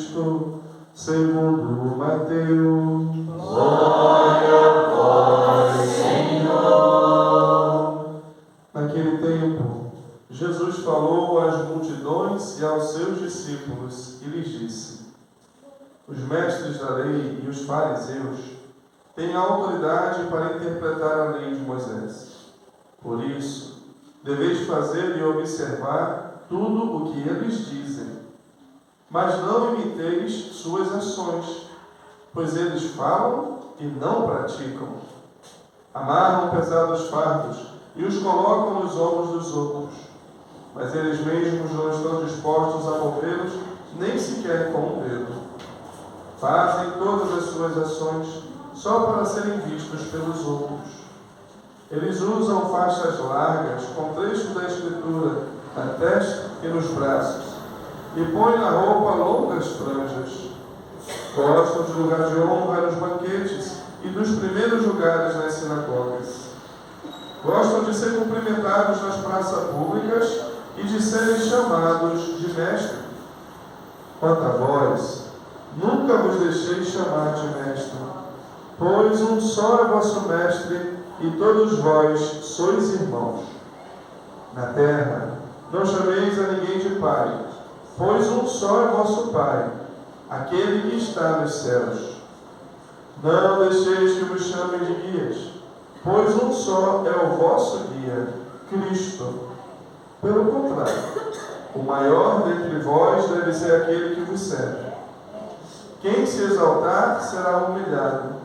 Cristo, segundo Mateus. Glória a vós, Senhor. Naquele tempo, Jesus falou às multidões e aos seus discípulos e lhes disse: os mestres da lei e os fariseus têm autoridade para interpretar a lei de Moisés. Por isso, deveis fazer e observar tudo o que eles dizem, mas não imiteis suas ações, pois eles falam e não praticam. Amarram pesados fardos e os colocam nos ombros dos outros, mas eles mesmos não estão dispostos a movê-los nem sequer com um dedo. Fazem todas as suas ações só para serem vistos pelos outros. Eles usam faixas largas com trechos da Escritura na testa e nos braços, e põem na roupa longas franjas. Gostam de lugar de honra nos banquetes e dos primeiros lugares nas sinagogas. Gostam de ser cumprimentados nas praças públicas e de serem chamados de mestre. Quanto a vós, nunca vos deixei chamar de mestre, pois um só é vosso mestre e todos vós sois irmãos. Na terra, não chameis a ninguém de pai, pois um só é vosso Pai, aquele que está nos céus. Não deixeis que vos chamem de guias, pois um só é o vosso guia, Cristo. Pelo contrário, o maior dentre vós deve ser aquele que vos serve. Quem se exaltar será humilhado,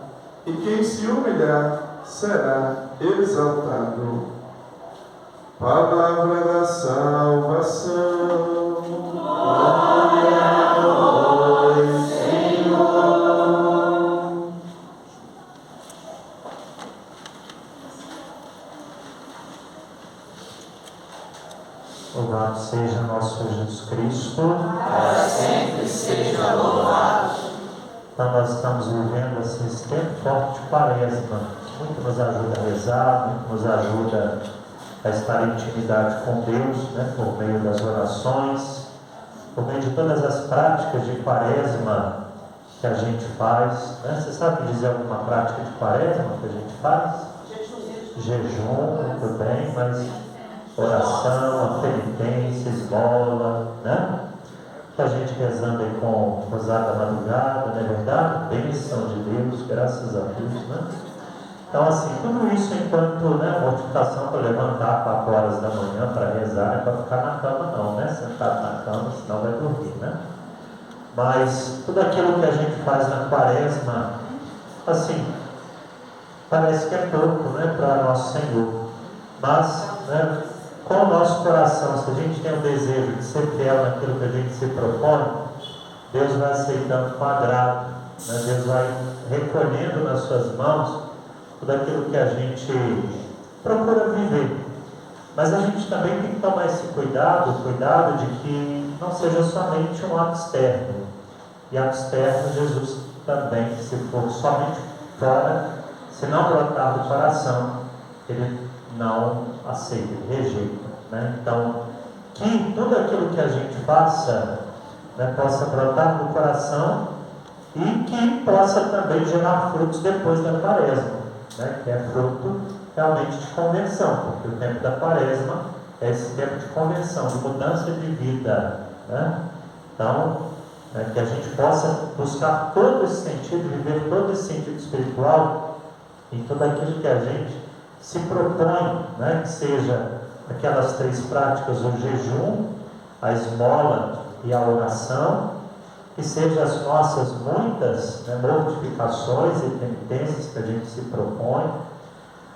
e quem se humilhar será exaltado. Palavra da salvação. Glória a vós, Senhor. Louvado seja nosso Jesus Cristo. Para sempre seja louvado. Então nós estamos vivendo esse tempo forte de Quaresma. Muito nos ajuda a rezar, muito nos ajuda a estar em intimidade com Deus, né, por meio das orações, por meio de todas as práticas de Quaresma que a gente faz. Né? Você sabe dizer alguma prática de Quaresma que a gente faz? Jejum, muito bem, mas oração, a penitência, esmola, né? A gente rezando aí com o Rosário da Madrugada, não é verdade? Bênção de Deus, graças a Deus, né? Então, assim, tudo isso enquanto, né, mortificação para levantar 4 horas da manhã para rezar, é para ficar na cama não, né? Sentado na cama, senão vai dormir, né? Mas tudo aquilo que a gente faz na Quaresma, assim, parece que é pouco, né, para nosso Senhor. Mas, né, com o nosso coração, se a gente tem o desejo de ser fiel naquilo que a gente se propõe, Deus vai aceitando com agrado, né? Deus vai recolhendo nas suas mãos tudo aquilo que a gente procura viver. Mas a gente também tem que tomar esse cuidado de que não seja somente um ato externo. E ato externo, Jesus também, se for somente fora, se não brotar do coração, ele não aceita, ele rejeita, né? Então, que tudo aquilo que a gente faça, né, possa brotar do coração e que possa também gerar frutos depois da Quaresma, né, que é fruto realmente de conversão, porque o tempo da Quaresma é esse tempo de conversão, de mudança de vida, né? Então, que a gente possa buscar todo esse sentido, viver todo esse sentido espiritual em tudo aquilo que a gente se propõe, né, que seja aquelas 3 práticas, o jejum, a esmola e a oração, que sejam as nossas muitas, né, mortificações e penitências que a gente se propõe,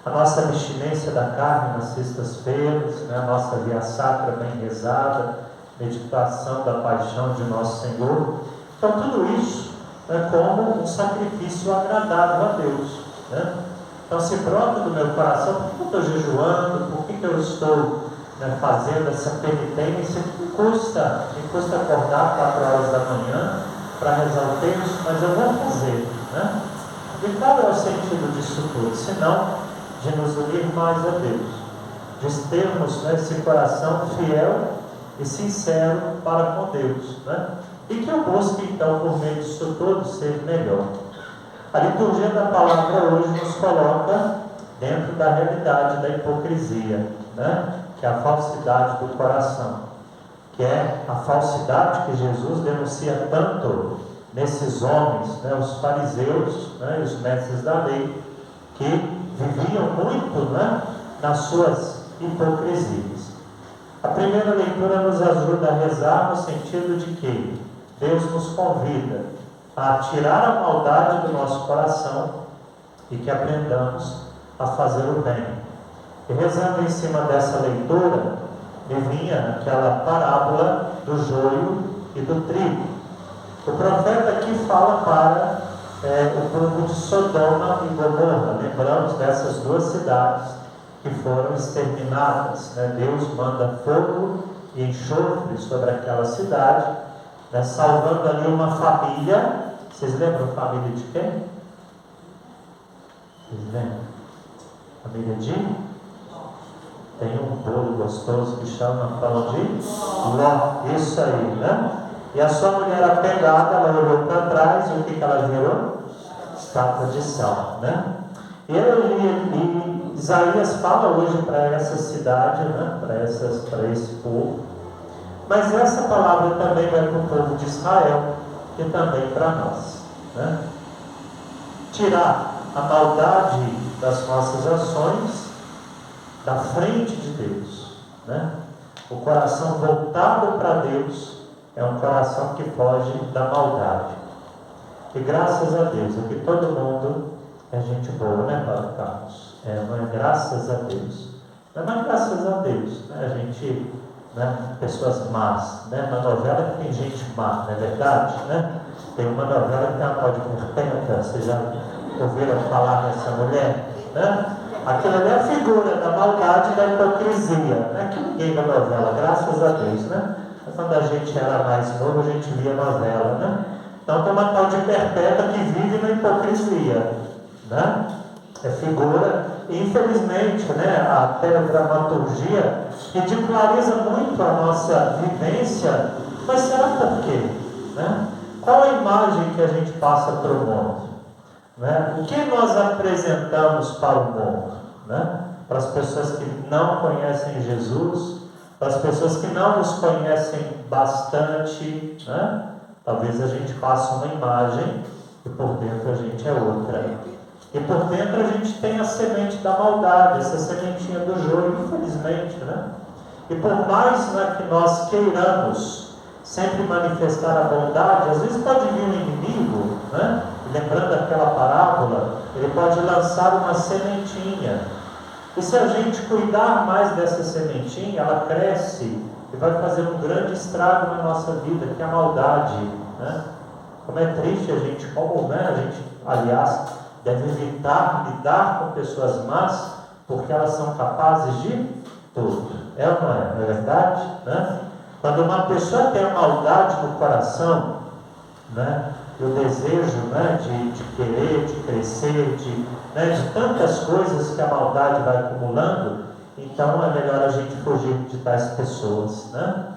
a nossa abstinência da carne nas sextas-feiras, né, a nossa via sacra bem rezada, meditação da paixão de nosso Senhor. Então tudo isso é como um sacrifício agradável a Deus, né? Então se brota do meu coração, por que eu estou jejuando, por que eu estou, né, fazendo essa penitência, me custa acordar 4 horas da manhã para rezar o texto, mas eu vou fazer, né? E qual é o sentido disso tudo? Senão de nos unir mais a Deus, de termos, né, esse coração fiel e sincero para com Deus, né? e que eu busque, então, por meio disso tudo, ser melhor. A liturgia da palavra hoje nos coloca dentro da realidade da hipocrisia, né? Que é a falsidade do coração, que é a falsidade que Jesus denuncia tanto nesses homens, né? Os fariseus, né? E os mestres da lei, que viviam muito, né? Nas suas hipocrisias. A primeira leitura nos ajuda a rezar no sentido de que Deus nos convida a tirar a maldade do nosso coração e que aprendamos a fazer o bem. E rezando em cima dessa leitura, me vinha aquela parábola do joio e do trigo. O profeta aqui fala para o povo de Sodoma e Gomorra. Lembramos dessas duas cidades que foram exterminadas, né? Deus manda fogo e enxofre sobre aquela cidade, né? Salvando ali uma família. Vocês lembram a família de quem? Vocês lembram? Família de? Tem um bolo gostoso que chama, fala de Ló, isso aí, né? E a sua mulher apegada, ela olhou para trás e o que ela virou? Estátua de sal, né? E Isaías fala hoje para essa cidade, né? Para esse povo. Mas essa palavra também vai para o povo de Israel e também para nós, né? Tirar a maldade das nossas ações da frente de Deus, né? O coração voltado para Deus é um coração que foge da maldade. E graças a Deus, aqui todo mundo é gente boa, né, Padre Carlos? Não é graças a Deus. Não é graças a Deus, né? A gente, né, pessoas más, né? Na novela tem gente má, não é verdade, né? Tem uma novela que tem uma tal de perpétua, vocês já ouviram falar nessa mulher, né? Aquilo ali é a figura da maldade e da hipocrisia, né? Que ninguém vê novela, graças a Deus, né? Quando a gente era mais novo, a gente via novela, né? Então tem uma tal de perpétua que vive na hipocrisia, né? É figura, e infelizmente, né, a teledramaturgia ridiculariza muito a nossa vivência, mas será por quê? Né? Qual a imagem que a gente passa para o mundo? Né? O que nós apresentamos para o mundo? Né? Para as pessoas que não conhecem Jesus, para as pessoas que não nos conhecem bastante, né? Talvez a gente passe uma imagem e por dentro a gente é outra. E por dentro a gente tem a semente da maldade, essa sementinha do joio, infelizmente, né? E por mais, né, que nós queiramos sempre manifestar a bondade, às vezes pode vir um inimigo, né? Lembrando aquela parábola, ele pode lançar uma sementinha. E se a gente cuidar mais dessa sementinha, ela cresce e vai fazer um grande estrago na nossa vida, que é a maldade, né? Como é triste a gente, né? A gente, aliás, deve evitar lidar com pessoas más, porque elas são capazes de tudo. É ou não é? Não é verdade? Né? Quando uma pessoa tem a maldade no coração, né? E o desejo, né, de querer, de crescer, né, de tantas coisas que a maldade vai acumulando, então é melhor a gente fugir de tais pessoas, né?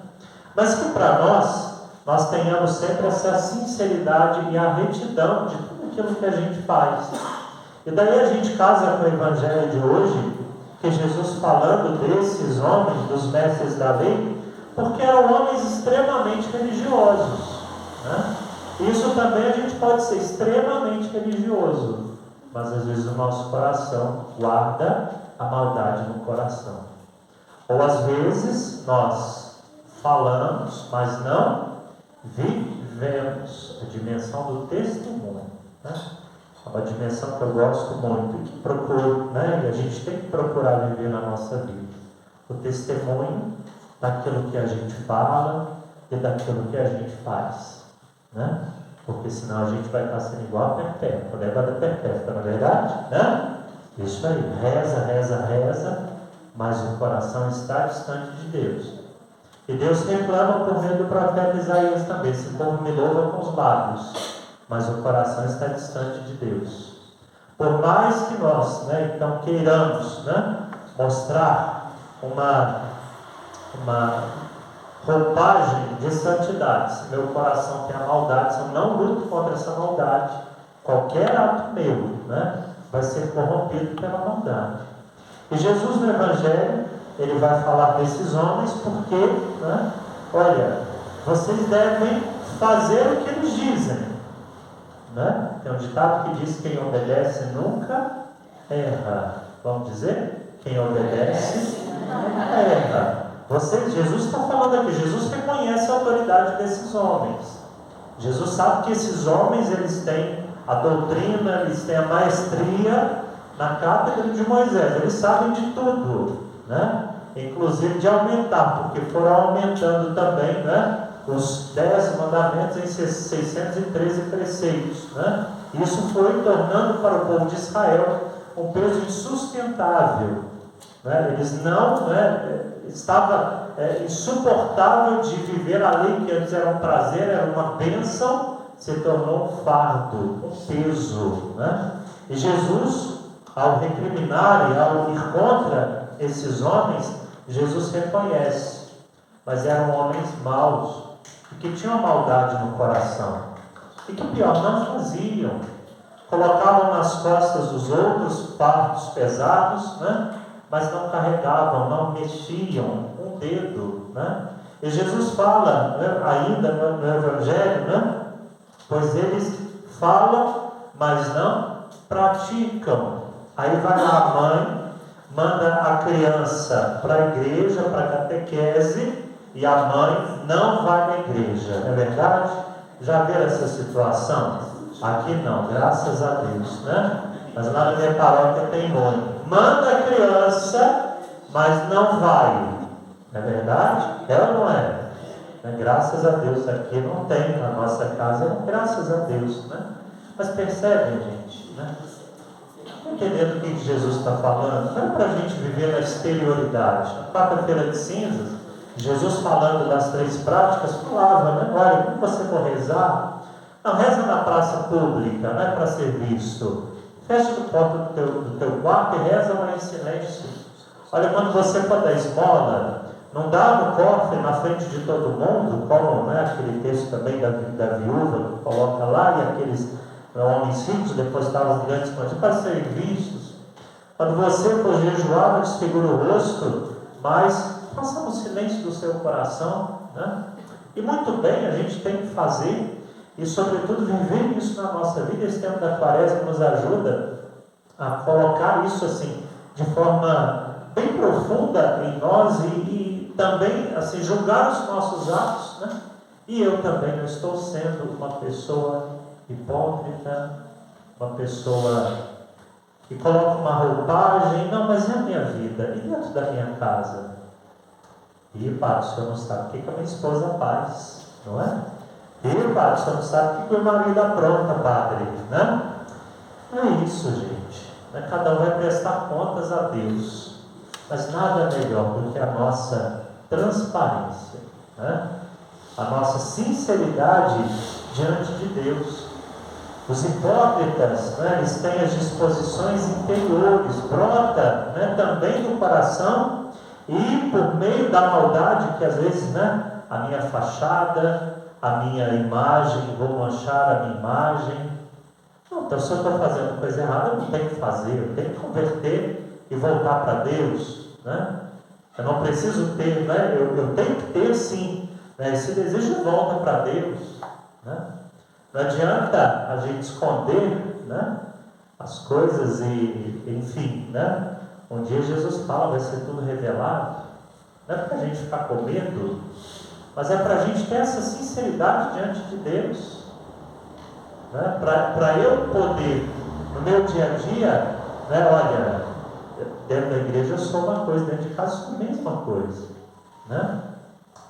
Mas que para nós tenhamos sempre essa sinceridade e a retidão de tudo aquilo que a gente faz. E daí a gente casa com o Evangelho de hoje, que Jesus falando desses homens, dos mestres da lei, porque eram homens extremamente religiosos, né? Isso também a gente pode ser extremamente religioso, mas às vezes o nosso coração guarda a maldade no coração. Ou às vezes nós falamos, mas não vivemos. A dimensão do testemunho, né? É uma dimensão que eu gosto muito e que procuro, né? E a gente tem que procurar viver na nossa vida. O testemunho daquilo que a gente fala e daquilo que a gente faz, né? Porque senão a gente vai estar sendo igual a perpétua, leva da perpétua, não é verdade? Né? Isso aí, reza, mas o coração está distante de Deus. E Deus reclama por meio do profeta Isaías também: esse povo me louva com os lábios, mas o coração está distante de Deus. Por mais que nós, né, então queiramos, né, mostrar roupagem de santidade. Se meu coração tem a maldade, se eu não luto contra essa maldade, qualquer ato meu, né, vai ser corrompido pela maldade. E Jesus no Evangelho, ele vai falar desses homens porque, né, olha, vocês devem fazer o que eles dizem. Né? Tem um ditado que diz: quem obedece nunca erra. Vamos dizer? Quem obedece nunca erra. Jesus está falando aqui, Jesus reconhece a autoridade desses homens. Jesus sabe que esses homens, eles têm a doutrina, eles têm a maestria na cátedra de Moisés, eles sabem de tudo, né? Inclusive de aumentar, porque foram aumentando também, né, os 10 mandamentos em 613 preceitos, né? Isso foi tornando para o povo de Israel um peso insustentável, né? Eles não, né, estava insuportável de viver a lei que antes era um prazer, era uma bênção, se tornou um fardo, um peso, né? E Jesus, ao recriminar e ao ir contra esses homens, Jesus reconhece, mas eram homens maus, e que tinham maldade no coração, e que pior, não faziam, colocavam nas costas dos outros fardos pesados, né? Mas não carregavam, não mexiam um dedo, né? E Jesus fala, né, ainda no Evangelho, né? Pois eles falam, mas não praticam. Aí vai lá a mãe, manda a criança para a igreja, para a catequese, e a mãe não vai na igreja, não é verdade? Já viram essa situação? Aqui não, graças a Deus, né? Mas lá na minha paróquia tem mãe. Manda a criança, mas não vai. Não é verdade? É ou não é? Graças a Deus, aqui não tem, na nossa casa, graças a Deus, né? Mas percebem, gente, né? Entendendo o que Jesus está falando, não é para a gente viver na exterioridade. Na quarta-feira de cinzas, Jesus falando das 3 práticas, falava, né? Olha, quando você for rezar, não reza na praça pública, não é para ser visto. Fecha a porta do teu quarto e reza lá em silêncio. Olha, quando você for dar esmola, não dá no cofre na frente de todo mundo, como, né, aquele texto também da viúva que coloca lá, e aqueles homens ricos depositavam as grandes quantias para serem vistos. Quando você for jejuar, não desfigura o rosto, mas faça no silêncio do seu coração, né? E muito bem, a gente tem que fazer, e sobretudo viver isso na nossa vida. Esse tempo da Quaresma nos ajuda a colocar isso assim, de forma bem profunda em nós, e também assim, julgar os nossos atos, né? E eu também não estou sendo uma pessoa hipócrita, uma pessoa que coloca uma roupagem. Não, mas é a minha vida, e dentro da minha casa? E padre, o senhor não sabe o que a minha esposa faz, não é? E padre, o senhor não sabe o que o marido apronta, padre, né? Não é isso, gente. Cada um vai prestar contas a Deus, mas nada melhor do que a nossa transparência, né? A nossa sinceridade diante de Deus. Os hipócritas, né, eles têm as disposições interiores, brota, né, também do coração, e por meio da maldade, que às vezes, né, a minha fachada, a minha imagem, vou manchar a minha imagem. Não, então se eu estou fazendo coisa errada, eu não tenho que fazer, eu tenho que converter e voltar para Deus, né? Eu não preciso ter, né, eu tenho que ter sim, né, esse desejo de volta para Deus, né? Não adianta a gente esconder, né, as coisas e, enfim, né? Um dia Jesus fala, vai ser tudo revelado. Não é para a gente ficar com medo, mas é para a gente ter essa sinceridade diante de Deus, né? Para eu poder, no meu dia a dia, né, olha, dentro da igreja eu sou uma coisa, dentro de casa eu sou a mesma coisa, né?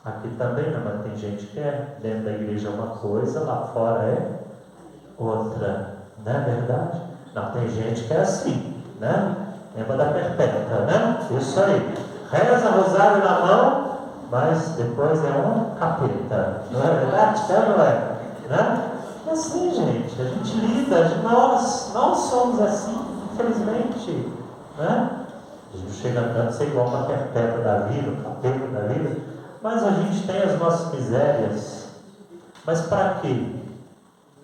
Aqui também, né, mas tem gente que é dentro da igreja uma coisa, lá fora é outra, não é verdade? Não, tem gente que é assim, né? Lembra da perpétua, né? Isso aí. Reza rosário na mão, mas depois é um capeta. Não é verdade? É, não é? Né? É assim, gente. A gente lida, nós somos assim, infelizmente. Né? A gente chega a ser igual uma perpétua da vida, um capeta da vida. mas a gente tem as nossas misérias. Mas para quê?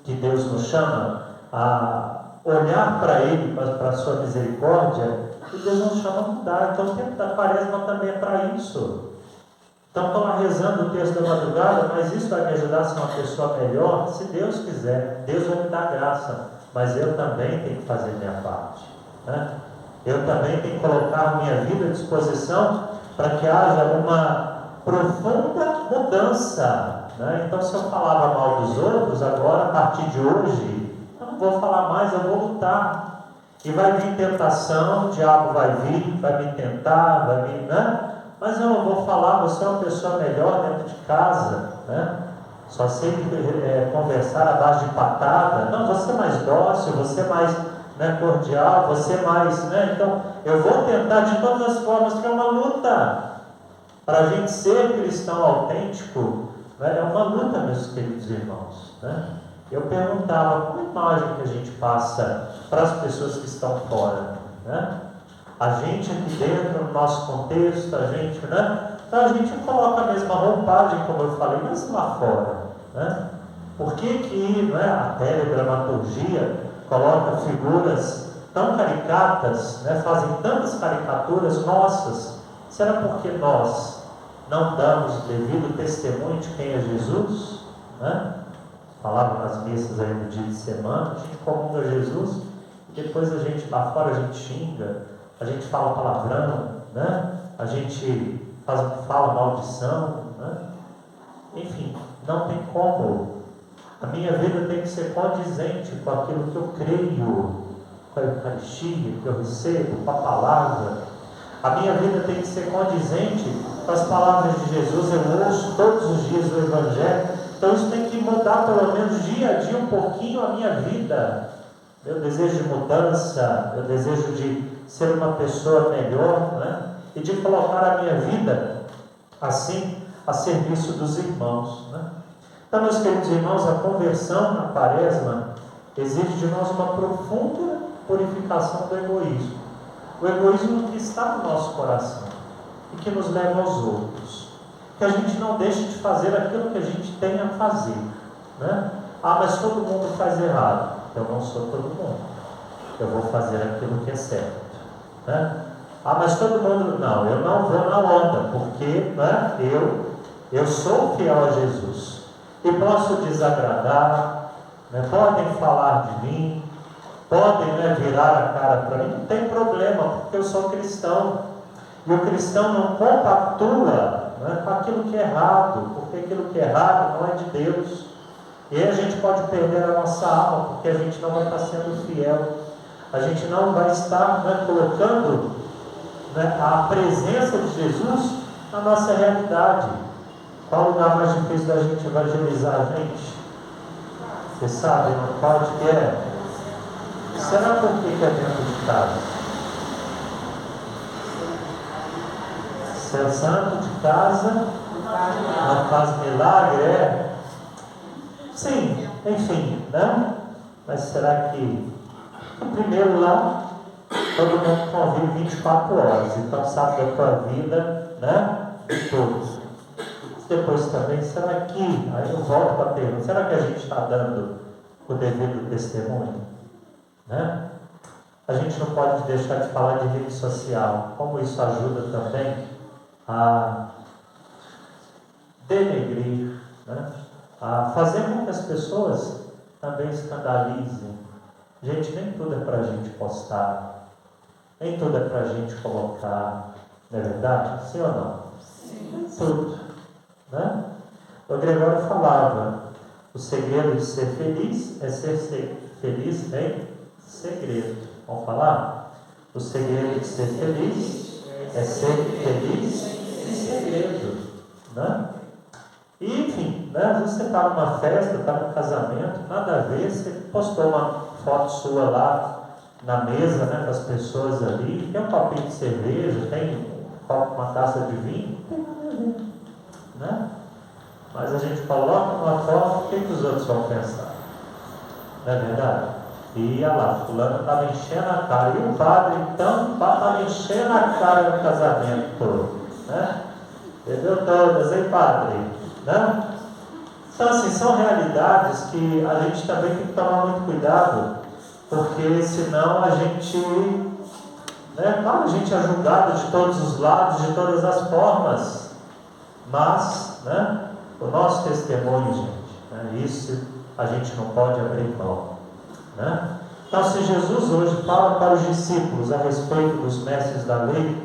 Que Deus nos chama a olhar para Ele, para a sua misericórdia, e Deus nos chama a mudar. Então o tempo da quaresma também é para isso. Então estou lá rezando o texto da madrugada, mas isso vai me ajudar a ser uma pessoa melhor? Se Deus quiser, Deus vai me dar graça, mas eu também tenho que fazer minha parte, né? Eu também tenho que colocar a minha vida à disposição para que haja uma profunda mudança, né? Então se eu falava mal dos outros, agora a partir de hoje eu não vou falar mais, eu vou lutar. E vai vir tentação, o diabo vai vir, vai me tentar, vai me, né? Mas eu não vou falar, você é uma pessoa melhor dentro de casa, né? Só sei conversar à base de patada. Não, você é mais dócil, você é mais, né, cordial, você é mais, né? Então, eu vou tentar de todas as formas, que é uma luta. Para a gente ser cristão autêntico, né, é uma luta, meus queridos irmãos, né? Eu perguntava, qual a imagem que a gente passa para as pessoas que estão fora, né? A gente aqui dentro, no nosso contexto, a gente, né? Então a gente coloca a mesma roupagem, como eu falei, mas lá fora, né? Por que, né, a teledramaturgia coloca figuras tão caricatas, né, fazem tantas caricaturas nossas? Será porque nós não damos o devido testemunho de quem é Jesus, né? Falava nas missas aí no dia de semana, a gente comunga Jesus, e depois a gente lá fora a gente xinga, a gente fala palavrão, né? A gente fala maldição, né? Enfim, não tem como. A minha vida tem que ser condizente com aquilo que eu creio, com a Eucaristia que eu recebo, com a palavra. A minha vida tem que ser condizente com as palavras de Jesus. Eu ouço todos os dias o Evangelho. Então isso tem que mudar pelo menos dia a dia um pouquinho a minha vida. Meu desejo de mudança, meu desejo de ser uma pessoa melhor, né? E de colocar a minha vida assim a serviço dos irmãos, né? Então, meus queridos irmãos, a conversão na quaresma exige de nós uma profunda purificação do egoísmo. O egoísmo que está no nosso coração e que nos leva aos outros. Que a gente não deixe de fazer aquilo que a gente tem a fazer, né? Ah, mas todo mundo faz errado. Eu não sou todo mundo. Eu vou fazer aquilo que é certo, né? Ah, mas todo mundo... Não, eu não vou na onda, porque, né, eu sou fiel a Jesus. E posso desagradar, né? Podem falar de mim, podem, né, virar a cara para mim, não tem problema, porque eu sou cristão. E o cristão não compactua, né, com aquilo que é errado, porque aquilo que é errado não é de Deus. E aí a gente pode perder a nossa alma, porque a gente não vai estar sendo fiel. A gente não vai estar, né, colocando, né, a presença de Jesus na nossa realidade. Qual o lugar mais difícil da gente evangelizar, gente? Vocês sabem, não pode que é? Será por que é dentro de casa? Se é santo de casa, não faz milagre, é? Sim, enfim, né? Mas será que, primeiro lá, todo mundo convive 24 horas, então sabe da tua vida, né? De todos. Depois também, será que, aí eu volto para a pergunta, será que a gente está dando o devido testemunho? Né? A gente não pode deixar de falar de rede social, como isso ajuda também a denegrir, né? A fazer com que as pessoas também escandalizem. Gente, nem tudo é para a gente postar, nem tudo é para a gente colocar, não é verdade? Sim ou não? Sim. Nem tudo, né? O Gregório falava, o segredo de ser feliz é ser feliz em segredo. Vamos falar? O segredo de ser feliz é ser feliz em segredo, né? E, enfim, né? Às vezes você está numa festa, está num casamento, nada a ver, você postou uma foto sua lá na mesa, né, com as pessoas ali, tem um copinho de cerveja, tem um copo, uma taça de vinho, não tem nada a ver, né? Mas a gente coloca uma foto, o que os outros vão pensar? Não é verdade? E olha lá, fulano estava enchendo a cara, e o padre então estava enchendo a cara no casamento todo, né? Bebeu todas, hein, padre? Né? Então, assim, são realidades que a gente também tem que tomar muito cuidado, porque senão a gente, né, claro, a gente é julgado de todos os lados, de todas as formas, mas, né, o nosso testemunho, gente, né, isso a gente não pode abrir mão, né? Então, se Jesus hoje fala para os discípulos a respeito dos mestres da lei,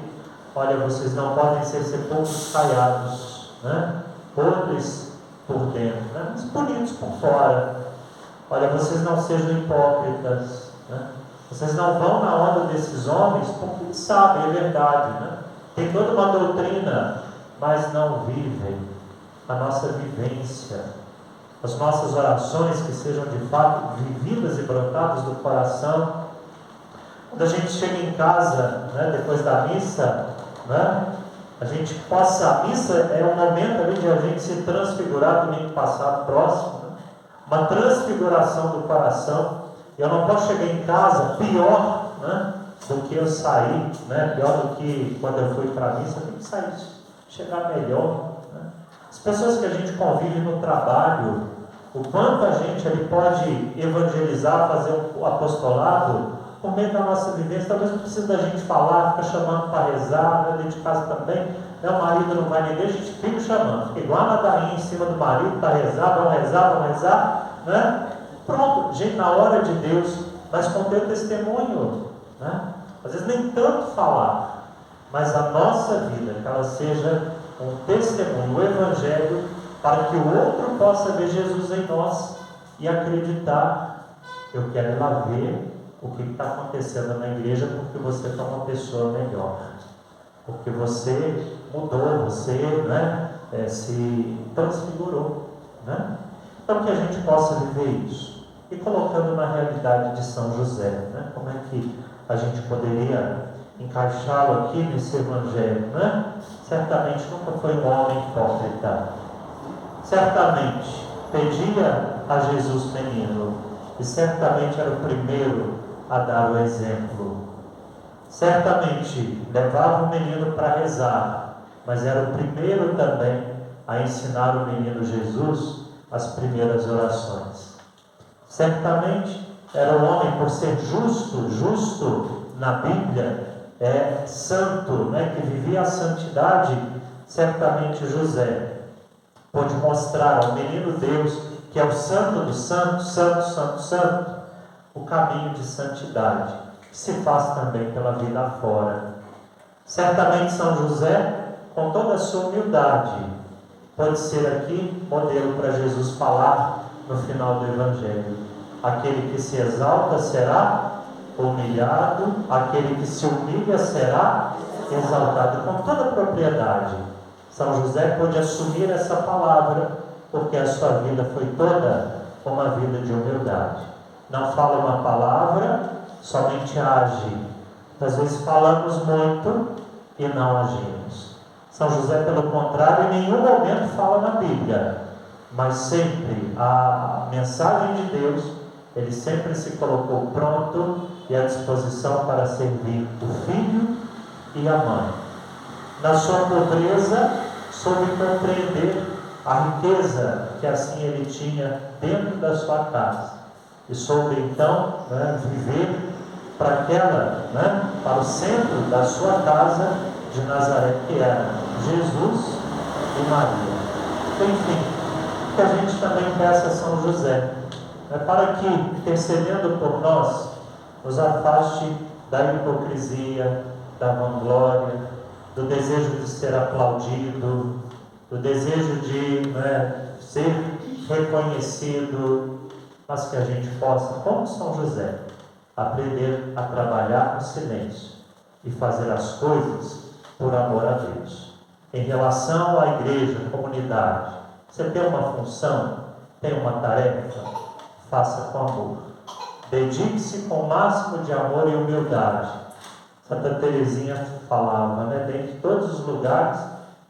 olha, vocês não podem ser sepulcros caiados, né? Podres por dentro, né? Mas bonitos por fora. Olha, vocês não sejam hipócritas, né? Vocês não vão na onda desses homens porque eles sabem, é verdade, né? Tem toda uma doutrina, mas não vivem a nossa vivência. As nossas orações que sejam de fato vividas e brotadas do coração. Quando a gente chega em casa, né, depois da missa, né, a gente possa, a missa é um momento ali de a gente se transfigurar, domingo passado, próximo, né, uma transfiguração do coração. Eu não posso chegar em casa pior, né, do que eu saí, né, pior do que quando eu fui para a missa. Eu tenho que sair, chegar melhor, né. As pessoas que a gente convive no trabalho, o quanto a gente ali pode evangelizar, fazer o apostolado por meio da nossa vivência. Talvez não precise da gente falar, fica chamando para rezar, né? Dentro de casa também, né? O marido não vai nem ver, a gente fica chamando, fica igual a ladainha em cima do marido para rezar, vamos rezar, né? Pronto, gente, na hora de Deus, mas com teu testemunho, né? Às vezes nem tanto falar, mas a nossa vida, que ela seja um testemunho, o Evangelho, para que o outro possa ver Jesus em nós e acreditar. Eu quero ir lá ver o que está acontecendo na igreja, porque você está uma pessoa melhor, porque você mudou, você, né, se transfigurou, né? Então que a gente possa viver isso. E colocando na realidade de São José, né? Como é que a gente poderia encaixá-lo aqui nesse Evangelho, né? Certamente nunca foi um homem hipócrita. Certamente pedia a Jesus menino, e certamente era o primeiro a dar o exemplo. Certamente levava o menino para rezar, mas era o primeiro também a ensinar o menino Jesus as primeiras orações. Certamente era um homem, por ser justo na Bíblia, santo, né, que vivia a santidade. Certamente José pode mostrar ao menino Deus, que é o santo dos santos, santo, o caminho de santidade, que se faz também pela vida afora. Certamente São José, com toda a sua humildade, pode ser aqui modelo para Jesus falar no final do Evangelho. Aquele que se exalta será humilhado, aquele que se humilha será exaltado, com toda a propriedade. São José pôde assumir essa palavra, porque a sua vida foi toda uma vida de humildade. Não fala uma palavra, somente age. Às vezes falamos muito e não agimos. São José, pelo contrário, em nenhum momento fala na Bíblia, mas sempre a mensagem de Deus, ele sempre se colocou pronto e à disposição para servir o filho e a mãe. Na sua pobreza, soube compreender a riqueza que assim ele tinha dentro da sua casa. E soube então, né, viver para aquela, né, para o centro da sua casa de Nazaré, que era Jesus e Maria. Enfim, que a gente também peça a São José, né, para que, intercedendo por nós, nos afaste da hipocrisia, da vanglória, do desejo de ser aplaudido, do desejo de, né, ser reconhecido, mas que a gente possa, como São José, aprender a trabalhar no silêncio e fazer as coisas por amor a Deus. Em relação à igreja, à comunidade, você tem uma função, tem uma tarefa, faça com amor. Dedique-se com o máximo de amor e humildade. Santa Teresinha falava, né, dentre todos os lugares,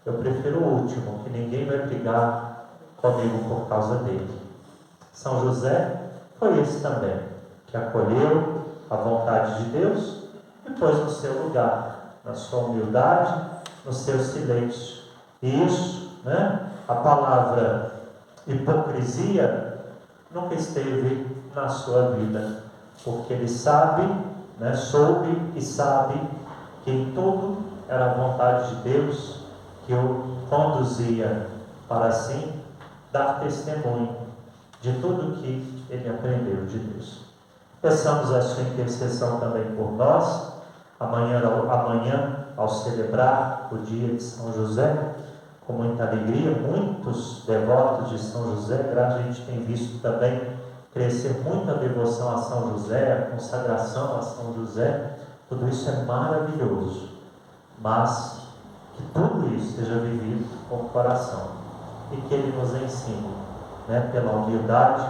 eu prefiro o último, que ninguém vai brigar comigo por causa dele. São José foi esse também, que acolheu a vontade de Deus e pôs no seu lugar, na sua humildade, no seu silêncio, E isso, né, a palavra hipocrisia nunca esteve na sua vida, porque ele sabe, né, soube e sabe que em tudo era a vontade de Deus que o conduzia para assim dar testemunho de tudo que ele aprendeu de Deus. Peçamos a sua intercessão também por nós, amanhã ao celebrar o dia de São José, com muita alegria, muitos devotos de São José, a gente tem visto também crescer muita devoção a São José, a consagração a São José, tudo isso é maravilhoso, mas que tudo isso seja vivido com o coração e que Ele nos ensine, né, pela humildade,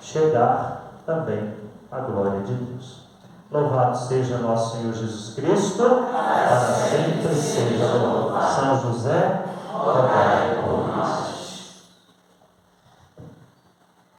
chegar também à glória de Deus. Louvado seja nosso Senhor Jesus Cristo, para sempre seja louvado. São José, rogai por nós.